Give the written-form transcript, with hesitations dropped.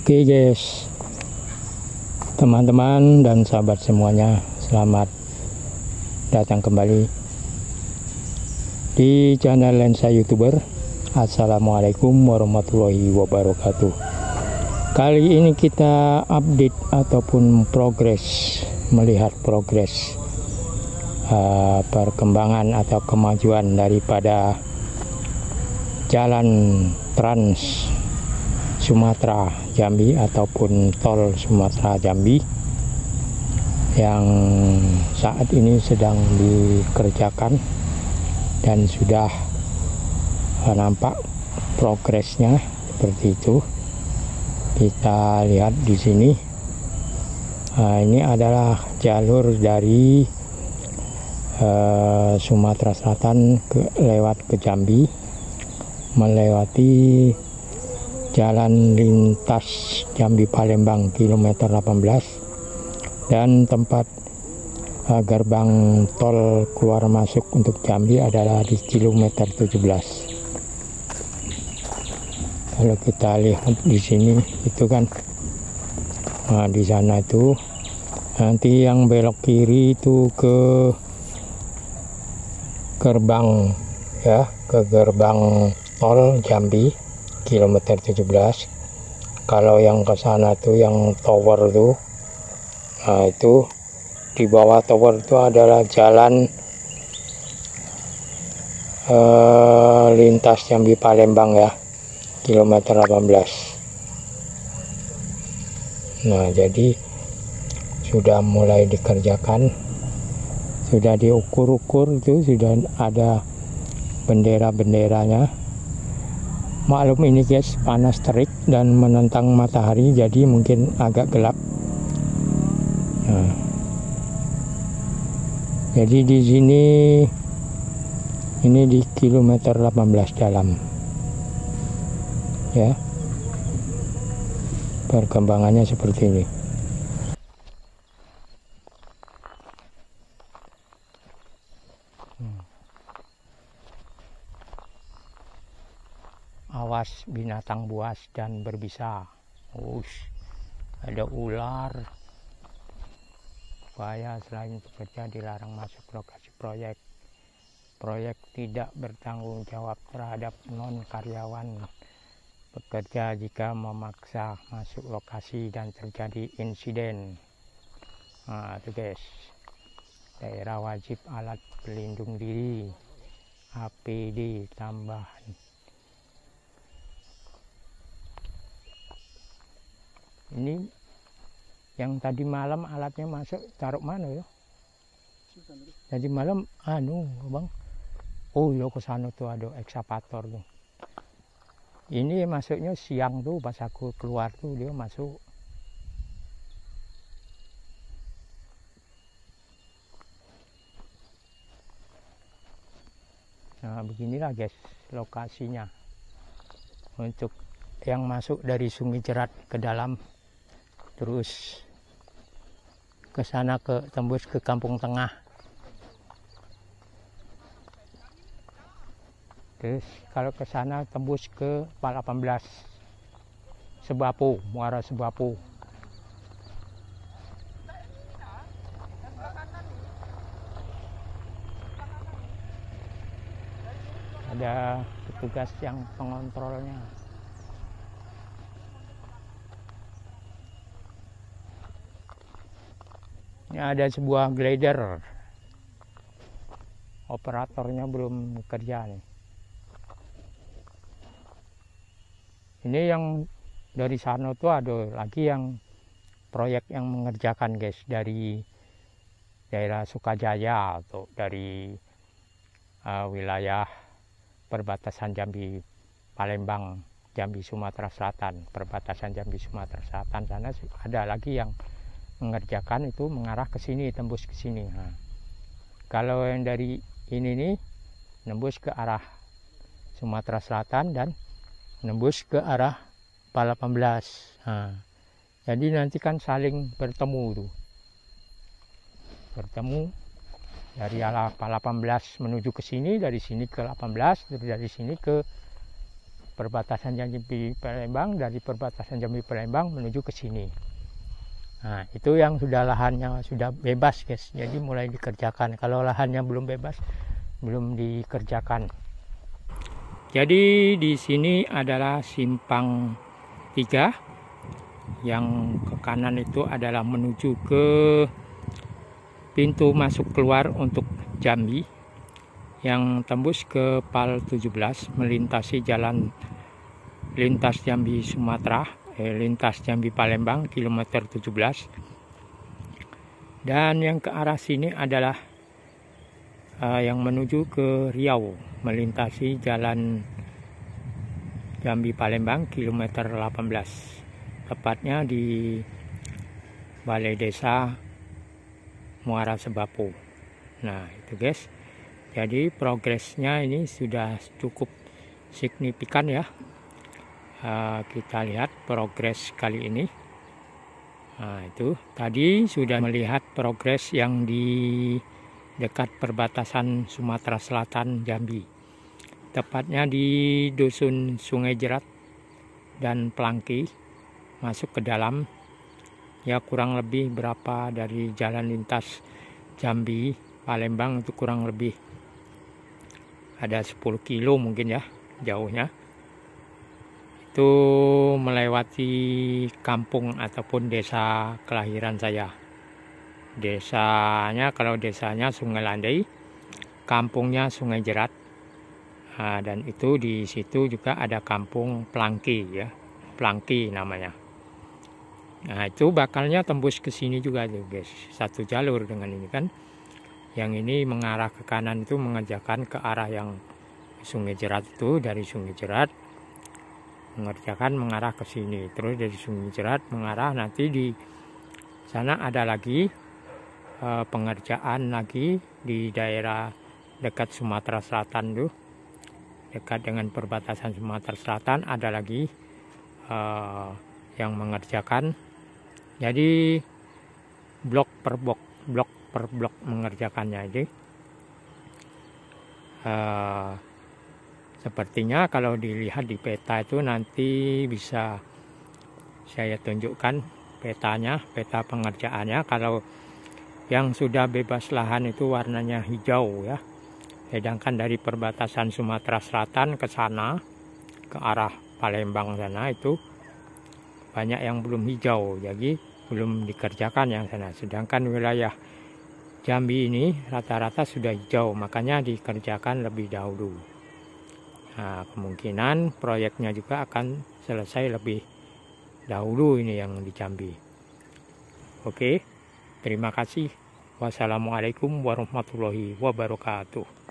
Oke guys, teman-teman dan sahabat semuanya, selamat datang kembali di channel Lensa YouTuber. Assalamualaikum warahmatullahi wabarakatuh. Kali ini kita update ataupun melihat progres perkembangan atau kemajuan daripada jalan Trans Sumatera Jambi ataupun tol Sumatera Jambi yang saat ini sedang dikerjakan dan sudah nampak progresnya seperti itu. Kita lihat di sini. Ini adalah jalur dari Sumatera Selatan lewat ke Jambi, melewati jalan lintas Jambi Palembang kilometer 18 dan tempat gerbang tol keluar masuk untuk Jambi adalah di kilometer 17. Kalau kita lihat di sini itu kan, di sana itu nanti yang belok kiri itu ke gerbang ke gerbang tol Jambi kilometer 17. Kalau yang ke sana tuh yang tower tuh, nah itu di bawah tower itu adalah jalan lintas Jambi Palembang ya, kilometer 18. Nah jadi sudah mulai dikerjakan, sudah diukur-ukur, itu sudah ada bendera-benderanya. Maklum ini guys, panas terik dan menentang matahari, jadi mungkin agak gelap. Nah, jadi di sini ini di kilometer 18 dalam ya, perkembangannya seperti ini. Awas binatang buas dan berbisa. Ada ular. Bahaya, selain pekerja dilarang masuk lokasi proyek. Proyek tidak bertanggung jawab terhadap non-karyawan pekerja jika memaksa masuk lokasi dan terjadi insiden. Nah itu guys, daerah wajib alat pelindung diri, APD tambahan. Ini yang tadi malam alatnya masuk, taruh mana ya? Tadi malam bang, ya ke sana tuh ada ekskavator tuh. Ini masuknya siang tuh, pas aku keluar tuh dia masuk. Nah beginilah guys lokasinya untuk yang masuk dari Sungai Jerat ke dalam, terus ke sana tembus ke Kampung Tengah, terus kalau ke sana tembus ke 18 Sebapu, Muara Sebapu. Ada petugas yang pengontrolnya. Ini ada sebuah glider, operatornya belum bekerja nih. Ini yang dari sana tuh ada lagi yang proyek yang mengerjakan guys, dari daerah Sukajaya atau dari wilayah perbatasan Jambi Palembang, Jambi Sumatera Selatan, perbatasan Jambi Sumatera Selatan sana ada lagi yang mengerjakan itu mengarah ke sini, tembus ke sini. Nah, kalau yang dari ini nih nembus ke arah Sumatera Selatan dan nembus ke arah 18. Nah, jadi nanti kan saling bertemu tuh. Bertemu dari arah 18 menuju ke sini, dari sini ke 18, dari sini ke perbatasan Jambi Palembang, dari perbatasan Jambi Palembang menuju ke sini. Nah, itu yang sudah lahannya sudah bebas, guys. Jadi mulai dikerjakan. Kalau lahannya belum bebas, belum dikerjakan. Jadi di sini adalah simpang 3. Yang ke kanan itu adalah menuju ke pintu masuk keluar untuk Jambi, yang tembus ke PAL 17 melintasi jalan lintas Jambi Sumatera, lintas Jambi Palembang kilometer 17. Dan yang ke arah sini adalah yang menuju ke Riau melintasi jalan Jambi Palembang kilometer 18, tepatnya di Balai Desa Muara Sebapo. Nah itu guys, jadi progresnya ini sudah cukup signifikan ya. Kita lihat progres kali ini. Nah itu tadi sudah melihat progres yang di dekat perbatasan Sumatera Selatan Jambi, tepatnya di Dusun Sungai Jerat dan Plangki, masuk ke dalam ya, kurang lebih berapa dari jalan lintas Jambi Palembang itu kurang lebih ada 10 kilo mungkin ya jauhnya. Itu melewati kampung ataupun desa kelahiran saya. Desanya, kalau desanya Sungai Landai, kampungnya Sungai Jerat. Nah, dan itu di situ juga ada kampung Plangki ya, Plangki namanya. Nah itu bakalnya tembus ke sini juga tuh guys, satu jalur dengan ini kan. Yang ini mengarah ke kanan itu mengerjakan ke arah yang Sungai Jerat itu, dari Sungai Jerat mengerjakan mengarah ke sini, terus dari Sungai Jerat mengarah, nanti di sana ada lagi pengerjaan lagi di daerah dekat Sumatera Selatan tuh, dekat dengan perbatasan Sumatera Selatan ada lagi yang mengerjakan. Jadi blok per blok mengerjakannya ini. Sepertinya kalau dilihat di peta itu nanti bisa saya tunjukkan petanya, peta pengerjaannya. Kalau yang sudah bebas lahan itu warnanya hijau ya. Sedangkan dari perbatasan Sumatera Selatan ke sana, ke arah Palembang sana itu banyak yang belum hijau, jadi belum dikerjakan yang sana. Sedangkan wilayah Jambi ini rata-rata sudah hijau, makanya dikerjakan lebih dahulu. Nah, kemungkinan proyeknya juga akan selesai lebih dahulu ini yang di Jambi. Oke, terima kasih. Wassalamualaikum warahmatullahi wabarakatuh.